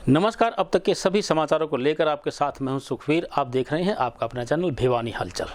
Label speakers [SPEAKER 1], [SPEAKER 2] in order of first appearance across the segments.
[SPEAKER 1] नमस्कार, अब तक के सभी समाचारों को लेकर आपके साथ मैं हूं सुखवीर। आप देख रहे हैं आपका अपना चैनल भिवानी हलचल।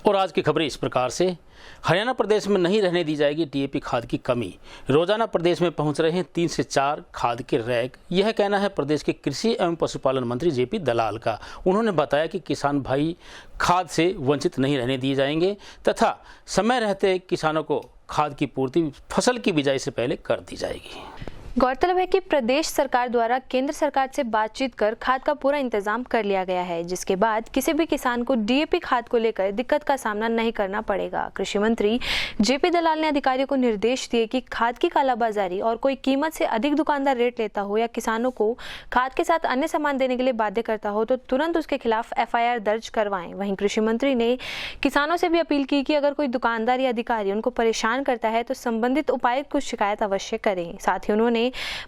[SPEAKER 1] और आज की खबरें इस प्रकार से। हरियाणा प्रदेश में नहीं रहने दी जाएगी डीएपी खाद की कमी। रोजाना प्रदेश में पहुंच रहे हैं 3 से 4 खाद के रैक। यह कहना है प्रदेश के कृषि एवं पशुपालन मंत्री जेपी दलाल का। उन्होंने बताया कि किसान भाई खाद से वंचित नहीं रहने दिए जाएंगे तथा समय रहते किसानों को खाद की पूर्ति फसल की बिजाई से पहले कर दी जाएगी।
[SPEAKER 2] गौरतलब है कि प्रदेश सरकार द्वारा केंद्र सरकार से बातचीत कर खाद का पूरा इंतजाम कर लिया गया है, जिसके बाद किसी भी किसान को डीएपी खाद को लेकर दिक्कत का सामना नहीं करना पड़ेगा। कृषि मंत्री जेपी दलाल ने अधिकारियों को निर्देश दिए कि खाद की कालाबाजारी और कोई कीमत से अधिक दुकानदार रेट लेता हो या किसानों को खाद के साथ अन्य सामान देने के लिए बाध्य करता हो तो तुरंत उसके खिलाफ एफआईआर दर्ज करवाएं। वहीं कृषि मंत्री ने किसानों से भी अपील की कि अगर कोई दुकानदार या अधिकारी उनको परेशान करता है तो संबंधित उपायुक्त को शिकायत अवश्य करें। साथ ही उन्होंने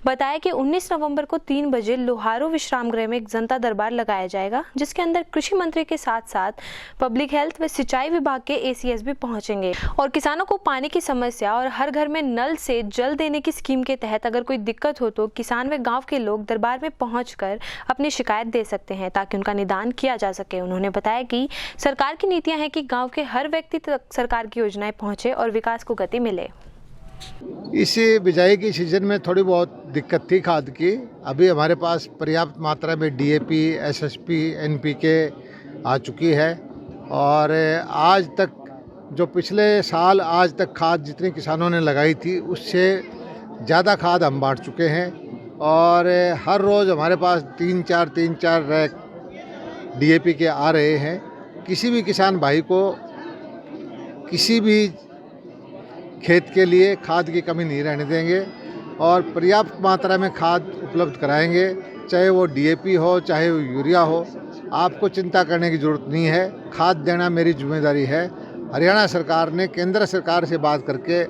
[SPEAKER 2] बताया कि 19 नवंबर को 3 बजे लोहारू विश्राम गृह में एक जनता दरबार लगाया जाएगा, जिसके अंदर कृषि मंत्री के साथ साथ पब्लिक हेल्थ व सिंचाई विभाग के एसीएस भी पहुंचेंगे और किसानों को पानी की समस्या और हर घर में नल से जल देने की स्कीम के तहत अगर कोई दिक्कत हो तो किसान व गांव के लोग दरबार में पहुंचकर अपनी शिकायत दे सकते हैं ताकि उनका निदान किया जा सके। उन्होंने बताया कि सरकार की नीतियां हैं कि गाँव के हर व्यक्ति तक सरकार की योजनाएं पहुंचे और विकास को गति मिले।
[SPEAKER 3] इस बिजाई की सीजन में थोड़ी बहुत दिक्कत थी खाद की। अभी हमारे पास पर्याप्त मात्रा में डीएपी, एसएसपी, एनपीके आ चुकी है और आज तक जो पिछले साल आज तक खाद जितनी किसानों ने लगाई थी उससे ज़्यादा खाद हम बांट चुके हैं और हर रोज़ हमारे पास 3-4 रैक डीएपी के आ रहे हैं। किसी भी किसान भाई को किसी भी खेत के लिए खाद की कमी नहीं रहने देंगे और पर्याप्त मात्रा में खाद उपलब्ध कराएंगे, चाहे वो डीएपी हो चाहे वो यूरिया हो। आपको चिंता करने की ज़रूरत नहीं है, खाद देना मेरी जिम्मेदारी है। हरियाणा सरकार ने केंद्र सरकार से बात करके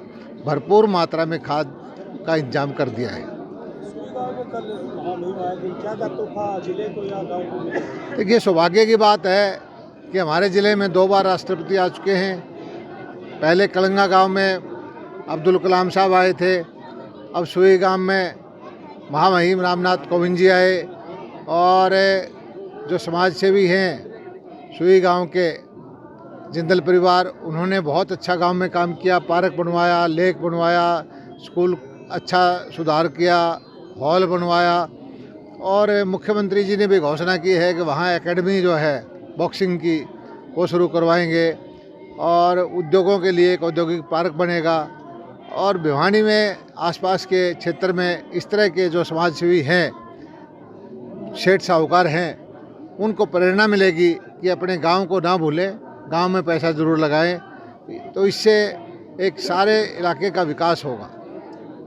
[SPEAKER 3] भरपूर मात्रा में खाद का इंतजाम कर दिया है। देखिए, सौभाग्य की बात है कि हमारे ज़िले में 2 बार राष्ट्रपति आ चुके हैं। पहले कलंगा गांव में अब्दुल कलाम साहब आए थे, अब सुई गांव में महामहिम रामनाथ कोविंद जी आए और जो समाज सेवी हैं सुई गांव के जिंदल परिवार, उन्होंने बहुत अच्छा गांव में काम किया। पार्क बनवाया, लेक बनवाया, स्कूल अच्छा सुधार किया, हॉल बनवाया और मुख्यमंत्री जी ने भी घोषणा की है कि वहाँ एकेडमी जो है बॉक्सिंग की वो शुरू करवाएंगे और उद्योगों के लिए एक औद्योगिक पार्क बनेगा। और भिवानी में आसपास के क्षेत्र में इस तरह के जो समाज सेवी हैं, सेठ साहूकार हैं, उनको प्रेरणा मिलेगी कि अपने गांव को ना भूलें, गांव में पैसा ज़रूर लगाएं, तो इससे एक सारे इलाके का विकास होगा।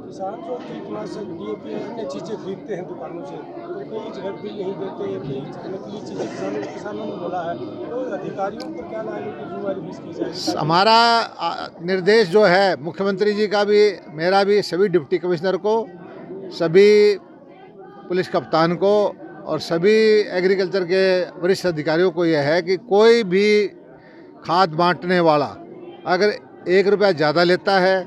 [SPEAKER 4] किसान जो कीटनाशक, डीएपी अन्य चीज़ें खरीदते हैं दुकानों से, तो कई जगह बिल नहीं देते, कई नकली चीज़ें किसानों ने बोला है, तो अधिकारियों को क्या लाने की जिम्मेदारी भी की जाए?
[SPEAKER 3] हमारा निर्देश जो है मुख्यमंत्री जी का भी, मेरा भी, सभी डिप्टी कमिश्नर को, सभी पुलिस कप्तान को और सभी एग्रीकल्चर के वरिष्ठ अधिकारियों को यह है कि कोई भी खाद बांटने वाला अगर 1 रुपया ज़्यादा लेता है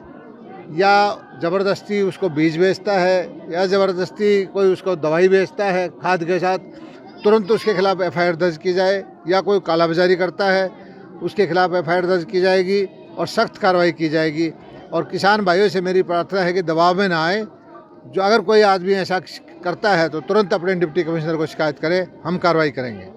[SPEAKER 3] या ज़बरदस्ती उसको बीज बेचता है या ज़बरदस्ती कोई उसको दवाई बेचता है खाद के साथ, तुरंत उसके खिलाफ एफआईआर दर्ज की जाए। या कोई कालाबाजारी करता है उसके खिलाफ एफआईआर दर्ज की जाएगी और सख्त कार्रवाई की जाएगी। और किसान भाइयों से मेरी प्रार्थना है कि दबाव में ना आए। जो अगर कोई आदमी ऐसा करता है तो तुरंत अपने डिप्टी कमिश्नर को शिकायत करें, हम कार्रवाई करेंगे।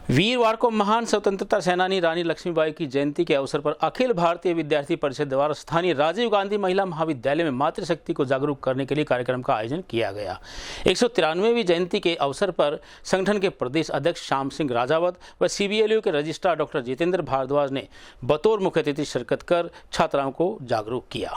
[SPEAKER 1] वीरवार को महान स्वतंत्रता सेनानी रानी लक्ष्मीबाई की जयंती के अवसर पर अखिल भारतीय विद्यार्थी परिषद द्वारा स्थानीय राजीव गांधी महिला महाविद्यालय में मातृशक्ति को जागरूक करने के लिए कार्यक्रम का आयोजन किया गया। 193वीं जयंती के अवसर पर संगठन के प्रदेश अध्यक्ष श्याम सिंह राजावत व सीबीएलयू के रजिस्ट्रार डॉक्टर जितेंद्र भारद्वाज ने बतौर मुख्य अतिथि शिरकत कर छात्राओं को जागरूक किया।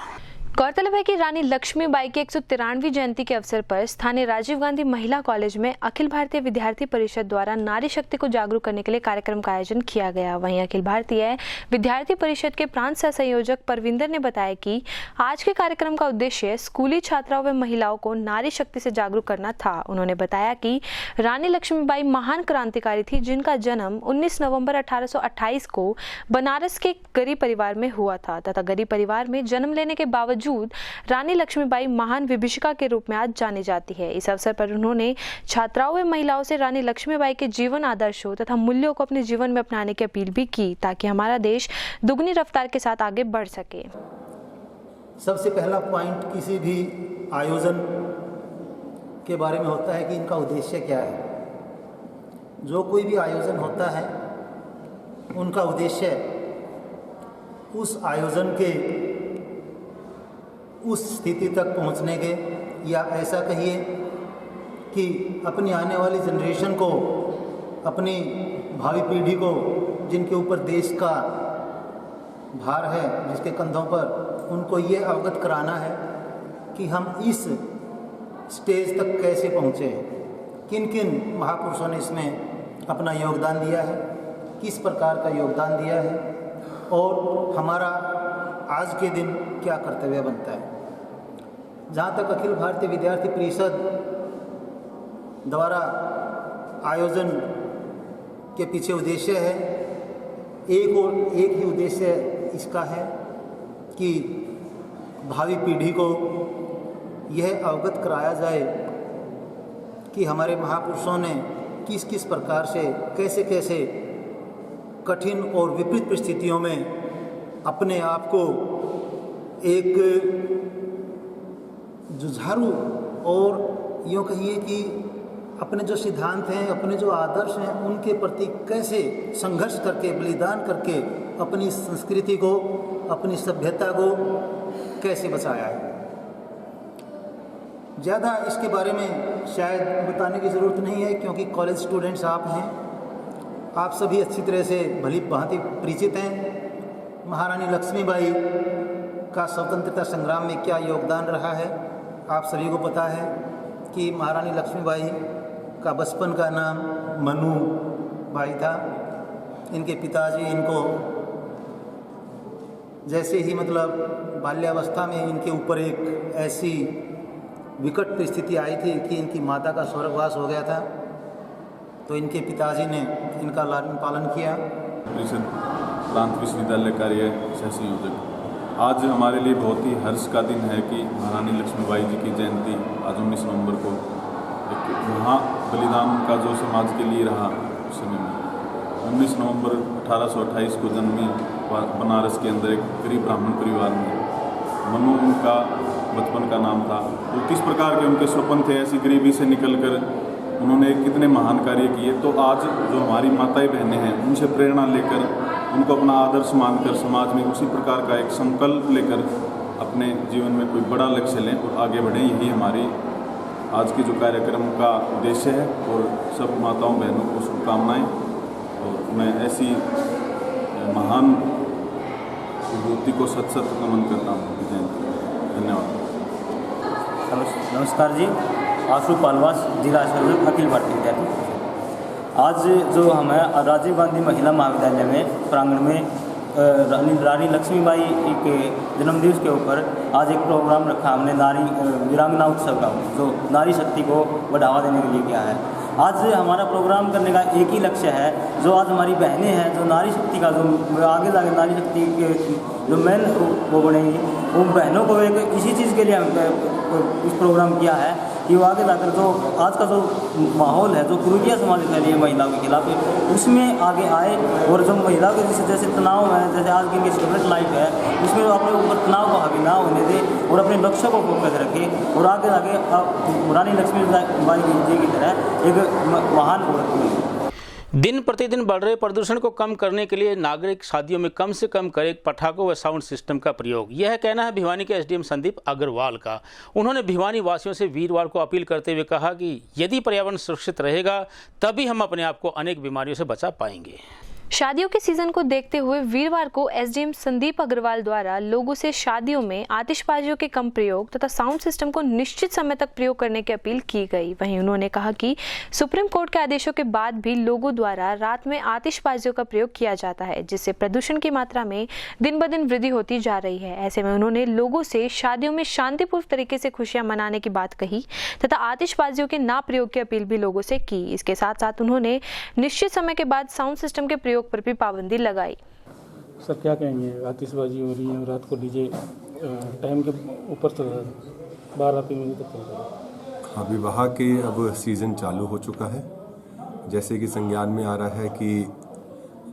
[SPEAKER 2] गौरतलब है कि रानी लक्ष्मीबाई की 193वीं जयंती के अवसर पर स्थानीय राजीव गांधी महिला कॉलेज में अखिल भारतीय विद्यार्थी परिषद द्वारा नारी शक्ति को जागरूक करने के लिए कार्यक्रम का आयोजन किया गया। वहीं अखिल भारतीय विद्यार्थी परिषद के प्रांत सह संयोजक परविंदर ने बताया कि आज के कार्यक्रम का उद्देश्य स्कूली छात्राओं व महिलाओं को नारी शक्ति से जागरूक करना था। उन्होंने बताया कि रानी लक्ष्मीबाई महान क्रांतिकारी थी, जिनका जन्म 19 नवंबर 1828 को बनारस के गरीब परिवार में हुआ था तथा गरीब परिवार में जन्म लेने के बावजूद रानी लक्ष्मीबाई महान विभीषिका के रूप में आज जानी जाती है। इस अवसर पर उन्होंने छात्राओं व महिलाओं से रानी लक्ष्मीबाई के जीवन आदर्शों तथा मूल्यों को अपने जीवन में अपनाने की अपील भी की ताकि हमारा देश दुगनी रफ्तार के साथ आगे बढ़ सके।
[SPEAKER 5] सबसे पहला पॉइंट किसी भी आयोजन के बारे में होता है कि इनका उद्देश्य क्या है। जो कोई भी आयोजन होता है उनका उद्देश्य उस आयोजन के उस स्थिति तक पहुंचने के, या ऐसा कहिए कि अपनी आने वाली जनरेशन को, अपनी भावी पीढ़ी को, जिनके ऊपर देश का भार है, जिसके कंधों पर, उनको ये अवगत कराना है कि हम इस स्टेज तक कैसे पहुँचे, किन किन महापुरुषों ने इसमें अपना योगदान दिया है, किस प्रकार का योगदान दिया है और हमारा आज के दिन क्या कर्तव्य बनता है। जहाँ तक अखिल भारतीय विद्यार्थी परिषद द्वारा आयोजन के पीछे उद्देश्य है, एक ही उद्देश्य इसका है कि भावी पीढ़ी को यह अवगत कराया जाए कि हमारे महापुरुषों ने किस किस प्रकार से, कैसे कैसे कठिन और विपरीत परिस्थितियों में अपने आप को एक जुझारू और यूँ कहिए कि अपने जो सिद्धांत हैं, अपने जो आदर्श हैं, उनके प्रति कैसे संघर्ष करके, बलिदान करके अपनी संस्कृति को, अपनी सभ्यता को कैसे बचाया है। ज़्यादा इसके बारे में शायद बताने की ज़रूरत नहीं है, क्योंकि कॉलेज स्टूडेंट्स आप हैं, आप सभी अच्छी तरह से भली भांति परिचित हैं। महारानी लक्ष्मीबाई का स्वतंत्रता संग्राम में क्या योगदान रहा है, आप सभी को पता है कि महारानी लक्ष्मीबाई का बचपन का नाम मनु बाई था। इनके पिताजी इनको जैसे ही मतलब बाल्यावस्था में इनके ऊपर एक ऐसी विकट परिस्थिति आई थी कि इनकी माता का स्वर्गवास हो गया था, तो इनके पिताजी ने इनका लालन पालन किया।
[SPEAKER 6] परिषद प्रांत विश्वविद्यालय कार्य सह संयोजक, आज हमारे लिए बहुत ही हर्ष का दिन है कि महारानी लक्ष्मीबाई जी की जयंती आज 19 नवंबर को एक महाबलिदान का जो समाज के लिए रहा उस समय में 19 नवंबर 1828 को जन्मी बनारस के अंदर एक गरीब ब्राह्मण परिवार में मनु उनका बचपन का नाम था। तो किस प्रकार के उनके स्वप्न थे, ऐसी गरीबी से निकलकर उन्होंने कितने महान कार्य किए। तो आज जो हमारी माताएं बहनें हैं उनसे प्रेरणा लेकर, उनको अपना आदर्श मानकर समाज में उसी प्रकार का एक संकल्प लेकर अपने जीवन में कोई बड़ा लक्ष्य लें और आगे बढ़ें। यही हमारी आज के जो कार्यक्रम का उद्देश्य है और सब माताओं बहनों को शुभकामनाएं। और मैं ऐसी महान विभूति को सत सत नमन करता हूँ। धन्यवाद।
[SPEAKER 7] नमस्कार जी, आशु पालवास, जिला संयोजक अखिल भारतीय विद्यार्थी। आज जो हमें राजीव गांधी महिला महाविद्यालय में प्रांगण में रानी लक्ष्मीबाई के जन्मदिवस के ऊपर आज एक प्रोग्राम रखा हमने, नारी वीरांगना उत्सव का, जो नारी शक्ति को बढ़ावा देने के लिए किया है। आज हमारा प्रोग्राम करने का एक ही लक्ष्य है, जो आज हमारी बहनें हैं, जो नारी शक्ति का, जो आगे जाके नारी शक्ति के जो मेन वो बनेंगी, उन बहनों को एक इसी चीज़ के लिए हम इस प्रोग्राम किया है कि वो आगे जाकर जो आज का जो माहौल है, जो कुरीतिया समाज फैली है महिलाओं के खिलाफ, उसमें आगे आए और जो महिलाओं के जैसे तनाव है, जैसे आज की स्टूडेंट लाइफ है, उसमें वो अपने ऊपर तनाव को हावी ना होने दे और अपने लक्ष्य को फोकस रखे और आगे रानी लक्ष्मीबाई जी की तरह एक महान औरत बने।
[SPEAKER 1] दिन प्रतिदिन बढ़ रहे प्रदूषण को कम करने के लिए नागरिक शादियों में कम से कम करें पटाखों व साउंड सिस्टम का प्रयोग। यह कहना है भिवानी के एसडीएम संदीप अग्रवाल का। उन्होंने भिवानी वासियों से वीरवार को अपील करते हुए कहा कि यदि पर्यावरण सुरक्षित रहेगा तभी हम अपने आप को अनेक बीमारियों से बचा पाएंगे।
[SPEAKER 2] शादियों के सीजन को देखते हुए वीरवार को एसडीएम संदीप अग्रवाल द्वारा लोगों से शादियों में आतिशबाजियों के कम प्रयोग तथा साउंड सिस्टम को निश्चित समय तक प्रयोग करने की अपील की गई। वहीं उन्होंने कहा कि सुप्रीम कोर्ट के आदेशों के बाद भी लोगों द्वारा रात में आतिशबाजियों का प्रयोग किया जाता है, जिससे प्रदूषण की मात्रा में दिन ब दिन वृद्धि होती जा रही है। ऐसे में उन्होंने लोगों से शादियों में शांतिपूर्ण तरीके से खुशियां मनाने की बात कही तथा आतिशबाजियों के ना प्रयोग की अपील भी लोगों से की। इसके साथ साथ उन्होंने निश्चित समय के बाद साउंड सिस्टम के प्रयोग पर भी पाबंदी लगाई।
[SPEAKER 4] सर क्या कहेंगे, आतिशबाजी हो रही है रात को डीजे टाइम के ऊपर चल रहा है 12 बजे तक चल रहा है।
[SPEAKER 8] हाँ, विवाह के अब सीज़न चालू हो चुका है। जैसे कि संज्ञान में आ रहा है कि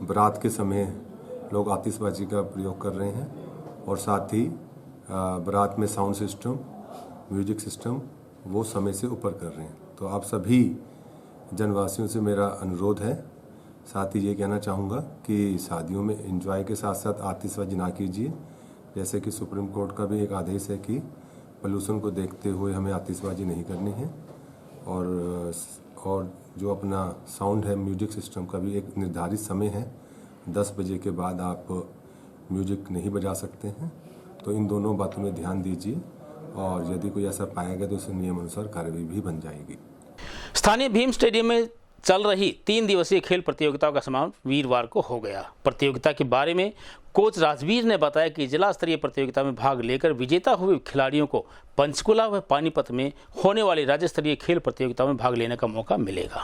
[SPEAKER 8] बारात के समय लोग आतिशबाजी का प्रयोग कर रहे हैं और साथ ही बारात में साउंड सिस्टम, म्यूजिक सिस्टम वो समय से ऊपर कर रहे हैं। तो आप सभी जनवासियों से मेरा अनुरोध है, साथ ही ये कहना चाहूँगा कि शादियों में एंजॉय के साथ साथ आतिशबाजी ना कीजिए। जैसे कि सुप्रीम कोर्ट का भी एक आदेश है कि पोल्यूशन को देखते हुए हमें आतिशबाजी नहीं करनी है और जो अपना साउंड है, म्यूजिक सिस्टम का भी एक निर्धारित समय है, 10 बजे के बाद आप म्यूजिक नहीं बजा सकते हैं। तो इन दोनों बातों में ध्यान दीजिए और यदि कोई ऐसा पाया गया तो उसे नियम अनुसार कार्रवाई भी बन जाएगी।
[SPEAKER 1] स्थानीय भीम स्टेडियम में चल रही 3 दिवसीय खेल प्रतियोगिताओं का समापन वीरवार को हो गया। प्रतियोगिता के बारे में कोच राजवीर ने बताया कि जिला स्तरीय प्रतियोगिता में भाग लेकर विजेता हुए खिलाड़ियों को पंचकुला व पानीपत में होने वाली राज्य स्तरीय खेल प्रतियोगिता में भाग लेने का मौका मिलेगा।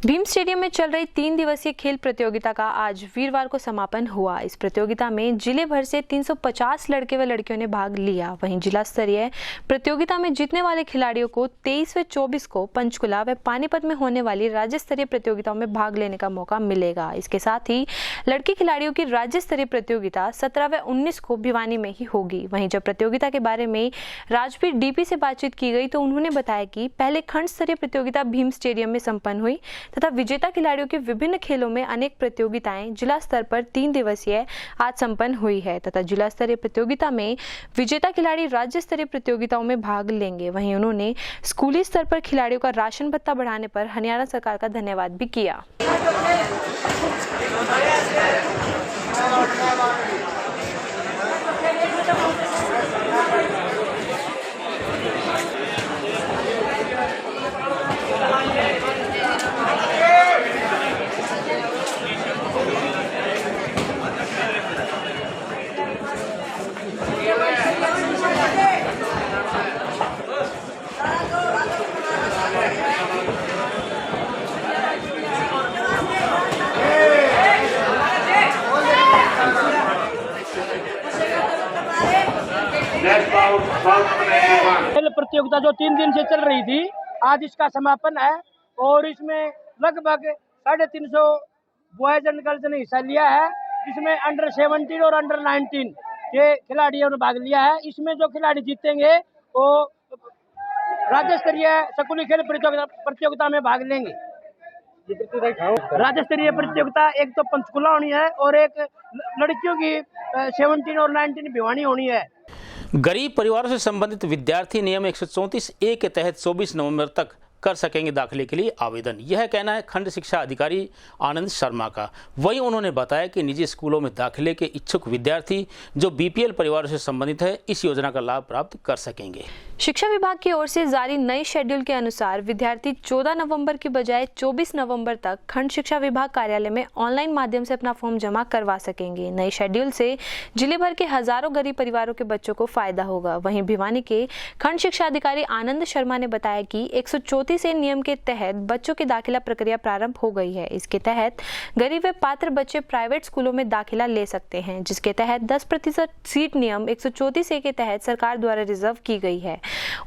[SPEAKER 2] भीम स्टेडियम में चल रही 3 दिवसीय खेल प्रतियोगिता का आज वीरवार को समापन हुआ। इस प्रतियोगिता में जिले भर से 350 लड़के व लड़कियों ने भाग लिया। वहीं जिला स्तरीय प्रतियोगिता में जीतने वाले खिलाड़ियों को 23 व 24 को पंचकुला व पानीपत में होने वाली राज्य स्तरीय प्रतियोगिताओं में भाग लेने का मौका मिलेगा। इसके साथ ही लड़की खिलाड़ियों की राज्य स्तरीय प्रतियोगिता 17 व 19 को भिवानी में ही होगी। वहीं जब प्रतियोगिता के बारे में राजवीर डीपी से बातचीत की गई तो उन्होंने बताया कि पहले खंड स्तरीय प्रतियोगिता भीम स्टेडियम में संपन्न हुई तथा विजेता खिलाड़ियों के विभिन्न खेलों में अनेक प्रतियोगिताएं जिला स्तर पर 3 दिवसीय आज संपन्न हुई है तथा जिला स्तरीय प्रतियोगिता में विजेता खिलाड़ी राज्य स्तरीय प्रतियोगिताओं में भाग लेंगे। वहीं उन्होंने स्कूली स्तर पर खिलाड़ियों का राशन भत्ता बढ़ाने पर हरियाणा सरकार का धन्यवाद भी किया।
[SPEAKER 9] खेल प्रतियोगिता जो 3 दिन से चल रही थी, आज इसका समापन है और इसमें लगभग 350 बॉयज एंड गर्ल्स ने हिस्सा लिया है। इसमें अंडर 17 और अंडर 19 के खिलाड़ियों ने भाग लिया है। इसमें जो खिलाड़ी जीतेंगे वो राज्य स्तरीय स्कूली खेल प्रतियोगिता में भाग लेंगे। राज्य स्तरीय प्रतियोगिता एक तो पंचकुला होनी है और एक लड़कियों की 17 और 19 भिवानी होनी है।
[SPEAKER 1] गरीब परिवारों से संबंधित विद्यार्थी नियम 134A के तहत 24 नवंबर तक कर सकेंगे दाखिले के लिए आवेदन। यह कहना है खंड शिक्षा अधिकारी आनंद शर्मा का। वहीं उन्होंने बताया कि निजी स्कूलों में दाखिले के इच्छुक विद्यार्थी जो बीपीएल परिवारों से संबंधित है इस योजना का लाभ प्राप्त कर सकेंगे।
[SPEAKER 2] शिक्षा विभाग की ओर से जारी नए शेड्यूल के अनुसार विद्यार्थी 14 नवंबर की बजाय 24 नवंबर तक खंड शिक्षा विभाग कार्यालय में ऑनलाइन माध्यम से अपना फॉर्म जमा करवा सकेंगे। नए शेड्यूल से जिले भर के हजारों गरीब परिवारों के बच्चों को फायदा होगा। वहीं भिवानी के खंड शिक्षा अधिकारी आनंद शर्मा ने बताया कि 134 से नियम के तहत बच्चों की दाखिला प्रक्रिया प्रारंभ हो गई है। इसके तहत गरीब व पात्र बच्चे प्राइवेट स्कूलों में दाखिला ले सकते हैं, जिसके तहत 10% सीट नियम 134A के तहत सरकार द्वारा रिजर्व की गई है।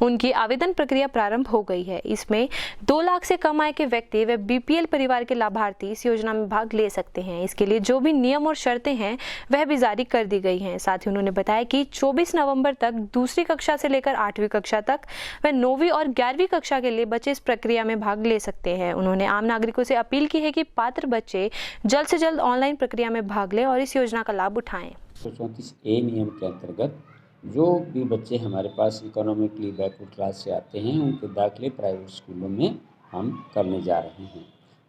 [SPEAKER 2] उनकी आवेदन प्रक्रिया प्रारंभ हो गई है। इसमें 2 लाख से कम आय के व्यक्ति व बीपीएल परिवार के लाभार्थी इस योजना में भाग ले सकते हैं। इसके लिए जो भी नियम और शर्तें हैं वह भी जारी कर दी गई हैं। साथ ही उन्होंने बताया कि 24 नवंबर तक दूसरी कक्षा से लेकर 8वीं कक्षा तक व 9वीं और 11वीं कक्षा के लिए बच्चे इस प्रक्रिया में भाग ले सकते हैं। उन्होंने आम नागरिकों से अपील की है कि पात्र बच्चे जल्द से जल्द ऑनलाइन प्रक्रिया में भाग लें और इस योजना का लाभ उठाएं।
[SPEAKER 10] 134A नियम के अंतर्गत जो भी बच्चे हमारे पास इकोनॉमिकली बैकवर्ड क्लास से आते हैं उनके दाखिले प्राइवेट स्कूलों में हम करने जा रहे हैं।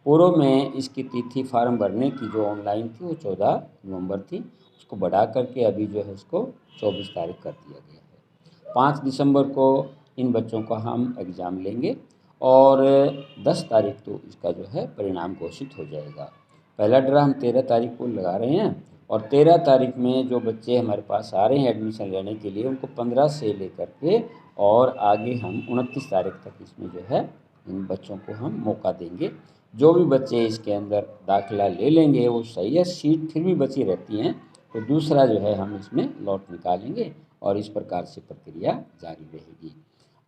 [SPEAKER 10] पूर्व में इसकी तिथि फार्म भरने की जो ऑनलाइन थी वो 14 नवंबर थी, उसको बढ़ा करके अभी जो है उसको 24 तारीख कर दिया गया है। 5 दिसंबर को इन बच्चों का हम एग्ज़ाम लेंगे और 10 तारीख तो इसका जो है परिणाम घोषित हो जाएगा। पहला ड्रा हम 13 तारीख को लगा रहे हैं और 13 तारीख में जो बच्चे हमारे पास आ रहे हैं एडमिशन लेने के लिए उनको 15 से लेकर के और आगे हम 29 तारीख तक इसमें जो है इन बच्चों को हम मौका देंगे। जो भी बच्चे इसके अंदर दाखिला ले लेंगे वो सही है, सीट फिर भी बची रहती हैं तो दूसरा जो है हम इसमें लॉट निकालेंगे और इस प्रकार से प्रक्रिया जारी रहेगी।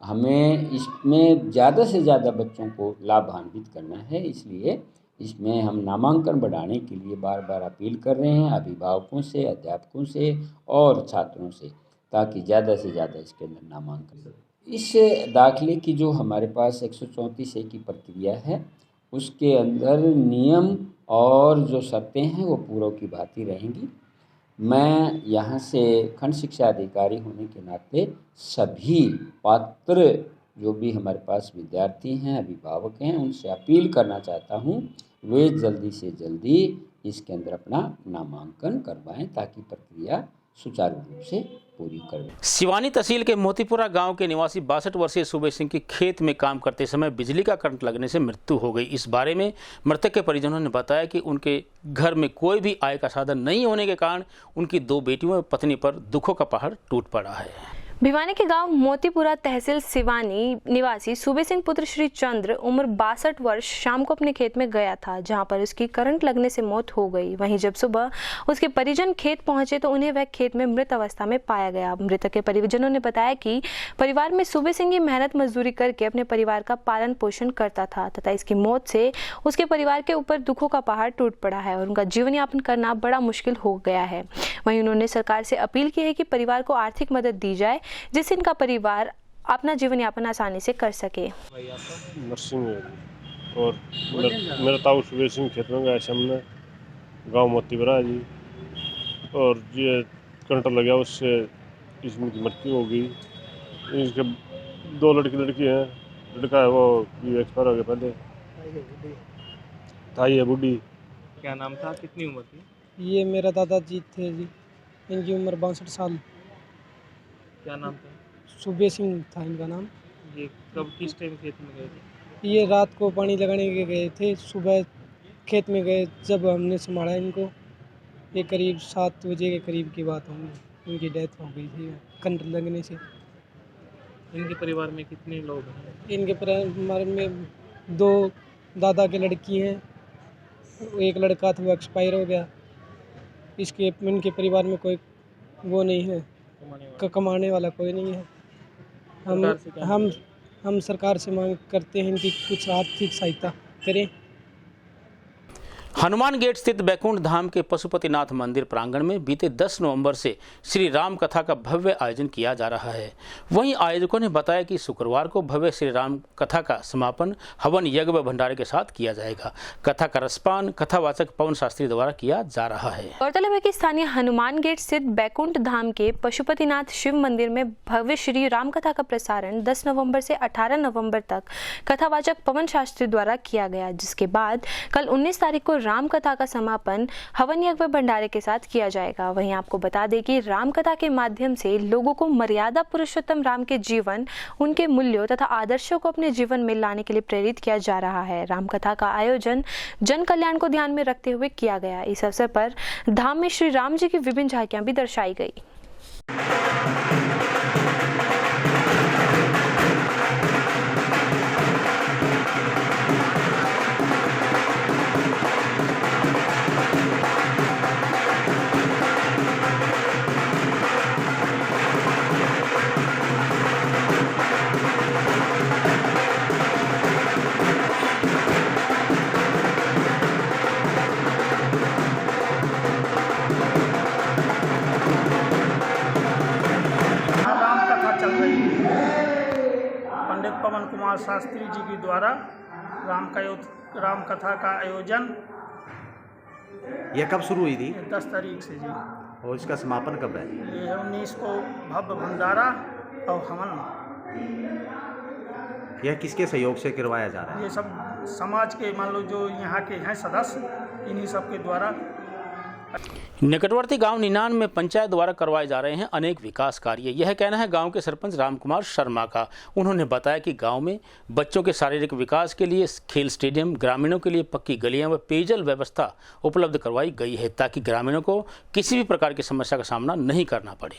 [SPEAKER 10] हमें इसमें ज़्यादा से ज़्यादा बच्चों को लाभान्वित करना है, इसलिए इसमें हम नामांकन बढ़ाने के लिए बार बार अपील कर रहे हैं अभिभावकों से, अध्यापकों से और छात्रों से, ताकि ज़्यादा से ज़्यादा इसके अंदर नामांकन। इस दाखिले की जो हमारे पास 134A की प्रक्रिया है उसके अंदर नियम और जो शर्तें हैं वो पूर्व की भांति रहेंगी। मैं यहाँ से खंड शिक्षा अधिकारी होने के नाते सभी पात्र जो भी हमारे पास विद्यार्थी हैं, अभिभावक हैं, उनसे अपील करना चाहता हूँ वे जल्दी से जल्दी इसके अंदर अपना नामांकन करवाएं ताकि प्रक्रिया सुचारू रूप से पूरी करें।
[SPEAKER 1] सिवानी तहसील के मोतीपुरा गांव के निवासी 62 वर्षीय सुबे सिंह की खेत में काम करते समय बिजली का करंट लगने से मृत्यु हो गई। इस बारे में मृतक के परिजनों ने बताया कि उनके घर में कोई भी आय का साधन नहीं होने के कारण उनकी 2 बेटियों व पत्नी पर दुखों का पहाड़ टूट पड़ा है।
[SPEAKER 2] भिवानी के गांव मोतीपुरा तहसील सिवानी निवासी सुबे सिंह पुत्र श्री चंद्र उम्र 62 वर्ष शाम को अपने खेत में गया था, जहां पर उसकी करंट लगने से मौत हो गई। वहीं जब सुबह उसके परिजन खेत पहुंचे तो उन्हें वह खेत में मृत अवस्था में पाया गया। मृतक के परिजनों ने बताया कि परिवार में सुबे सिंह की मेहनत मजदूरी करके अपने परिवार का पालन पोषण करता था तथा इसकी मौत से उसके परिवार के ऊपर दुखों का पहाड़ टूट पड़ा है और उनका जीवन यापन करना बड़ा मुश्किल हो गया है। वहीं उन्होंने सरकार से अपील की है कि परिवार को आर्थिक मदद दी जाए जिससे इनका परिवार अपना जीवन यापन आसानी से कर सके।
[SPEAKER 11] नरसिंह और मेरा ताऊ सुबे सिंह खेत में गया सामने गांव मोतीपुरा जी और ये करंट लगा उससे इसकी मृत्यु हो गई। इसके 2 लड़की हैं, लड़का है वो एक्सपायर हो गया पहले, ताई है बूढ़ी।
[SPEAKER 4] क्या नाम था, कितनी उम्र थी?
[SPEAKER 12] ये मेरा दादाजी थे जी, इनकी उम्र 62 साल।
[SPEAKER 4] क्या नाम था?
[SPEAKER 12] सुबे सिंह था इनका नाम।
[SPEAKER 4] ये कब किस टाइम खेत में गए थे?
[SPEAKER 12] ये रात को पानी लगाने के गए थे, सुबह खेत में गए। जब हमने संभाला इनको ये करीब 7 बजे के करीब की बात होगी, इनकी डेथ हो गई थी करंट लगने से।
[SPEAKER 4] इनके परिवार में कितने लोग हैं?
[SPEAKER 12] इनके परिवार में 2 दादा के लड़की हैं, एक लड़का था वो एक्सपायर हो गया। इनके परिवार में कोई वो नहीं है, कमाने वाला कोई नहीं है। हम सरकार से मांग करते हैं इनकी कुछ आर्थिक सहायता करें।
[SPEAKER 1] हनुमान गेट स्थित बैकुंठ धाम के पशुपतिनाथ मंदिर प्रांगण में बीते 10 नवंबर से श्री राम कथा का भव्य आयोजन किया जा रहा है। वहीं आयोजकों ने बताया कि शुक्रवार को भव्य श्री राम कथा का समापन हवन यज्ञ व भंडारे के साथ किया जाएगा। कथा का रसपान कथावाचक पवन शास्त्री द्वारा किया जा रहा है।
[SPEAKER 2] गौरतलब है कि स्थानीय हनुमान गेट स्थित बैकुंठ धाम के पशुपतिनाथ शिव मंदिर में भव्य श्री राम कथा का प्रसारण 10 नवंबर से 18 नवंबर तक कथावाचक पवन शास्त्री द्वारा किया गया, जिसके बाद कल 19 तारीख को राम कथा का समापन हवन यज्ञ व भंडारे के साथ किया जाएगा। वहीं आपको बता दें कि राम कथा के माध्यम से लोगों को मर्यादा पुरुषोत्तम राम के जीवन, उनके मूल्यों तथा आदर्शों को अपने जीवन में लाने के लिए प्रेरित किया जा रहा है। राम कथा का आयोजन जन कल्याण को ध्यान में रखते हुए किया गया। इस अवसर पर धाम में श्री राम जी की विभिन्न झांकियां भी दर्शाई गई।
[SPEAKER 9] पवन कुमार शास्त्री जी के द्वारा राम कथा का आयोजन
[SPEAKER 13] यह कब शुरू हुई थी?
[SPEAKER 9] 10 तारीख से जी।
[SPEAKER 13] और इसका समापन कब है?
[SPEAKER 9] ये 19 को भव्य भंडारा और हवन।
[SPEAKER 13] यह किसके सहयोग से करवाया जा रहा है?
[SPEAKER 9] ये सब
[SPEAKER 14] समाज के मान लो जो यहाँ के हैं सदस्य, इन्हीं सब के द्वारा।
[SPEAKER 1] निकटवर्ती गांव निनान में पंचायत द्वारा करवाए जा रहे हैं अनेक विकास कार्य। यह कहना है गांव के सरपंच रामकुमार शर्मा का। उन्होंने बताया कि गांव में बच्चों के शारीरिक विकास के लिए खेल स्टेडियम, ग्रामीणों के लिए पक्की गलियां व पेयजल व्यवस्था उपलब्ध करवाई गई है ताकि ग्रामीणों को किसी भी प्रकार की समस्या का सामना नहीं करना पड़े।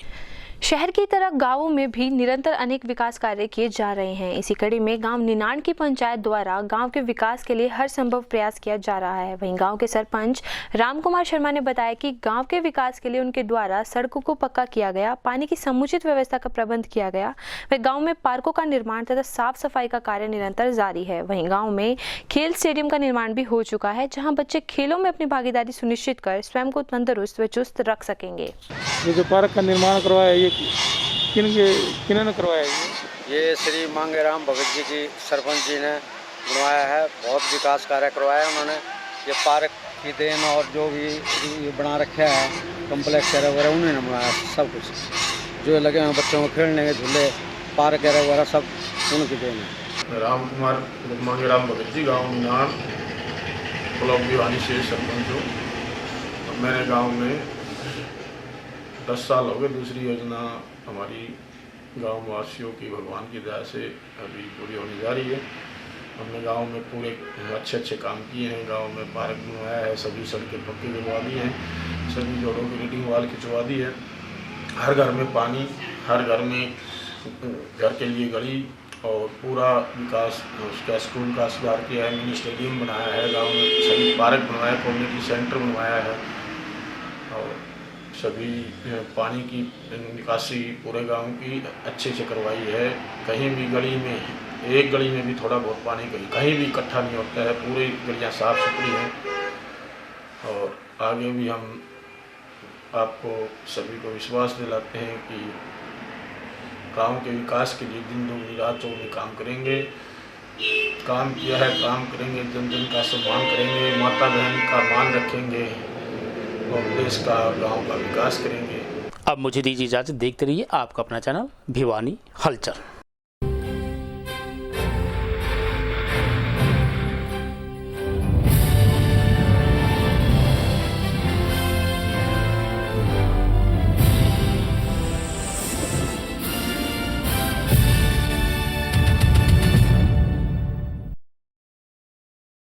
[SPEAKER 2] शहर की तरह गांवों में भी निरंतर अनेक विकास कार्य किए जा रहे हैं। इसी कड़ी में गांव निनान की पंचायत द्वारा गांव के विकास के लिए हर संभव प्रयास किया जा रहा है। वहीं गांव के सरपंच रामकुमार शर्मा ने बताया कि गांव के विकास के लिए उनके द्वारा सड़कों को पक्का किया गया, पानी की समुचित व्यवस्था का प्रबंध किया गया। वह गाँव में पार्कों का निर्माण तथा साफ सफाई का कार्य निरंतर जारी है। वहीं गाँव में खेल स्टेडियम का निर्माण भी हो चुका है, जहाँ बच्चे खेलों में अपनी भागीदारी सुनिश्चित कर स्वयं को तंदुरुस्त व चुस्त रख सकेंगे।
[SPEAKER 15] ये जो पार्क का निर्माण करवाया ये किन्होंने करवाया?
[SPEAKER 16] ये श्री मांगेराम भगत जी की सरपंच जी ने बनवाया है। बहुत विकास कार्य करवाया उन्होंने। ये पार्क की देन और जो भी ये बना रखा है कम्प्लेक्स वगैरह उन्होंने बनाया। सब कुछ जो लगे हैं बच्चों को खेलने के झूले, पार्क वगैरह सब उनकी देन है।
[SPEAKER 17] रामकुमार मांगेराम भगत जी, गाँव निनान, ब्लॉक भिवानी से सरपंच हूँ। मेरे गाँव में 10 साल हो गए। दूसरी योजना हमारी गांव वासियों की भगवान की दया से अभी पूरी होने जा रही है। हमने गांव में पूरे अच्छे काम किए हैं। गांव में पार्क बनवाया है, सभी सड़कें पक्की करवा दी हैं, सभी जोड़ों की रीडिंग वाल खिंचवा दी है। हर घर में पानी, हर घर में घर के लिए गली और पूरा विकास उसका स्कूल का सुधार किया है। मिनी स्टेडियम बनाया है, गाँव में सभी पार्क बनवाया, कम्युनिटी सेंटर बनवाया है और सभी पानी की निकासी पूरे गांव की अच्छे से करवाई है। कहीं भी गली में, एक गली में भी थोड़ा बहुत पानी कहीं भी इकट्ठा नहीं होता है। पूरी गलियां साफ सुथरी हैं और आगे भी हम आपको सभी को विश्वास दिलाते हैं कि गांव के विकास के लिए दिन दूनी रात चौगुनी काम करेंगे। काम किया है, काम करेंगे, जन जन का सम्मान करेंगे, माता बहन का मान रखेंगे और देश का, गांव का विकास करेंगे।
[SPEAKER 1] अब मुझे दीजिए इजाजत। देखते रहिए आपका अपना चैनल भिवानी हलचल।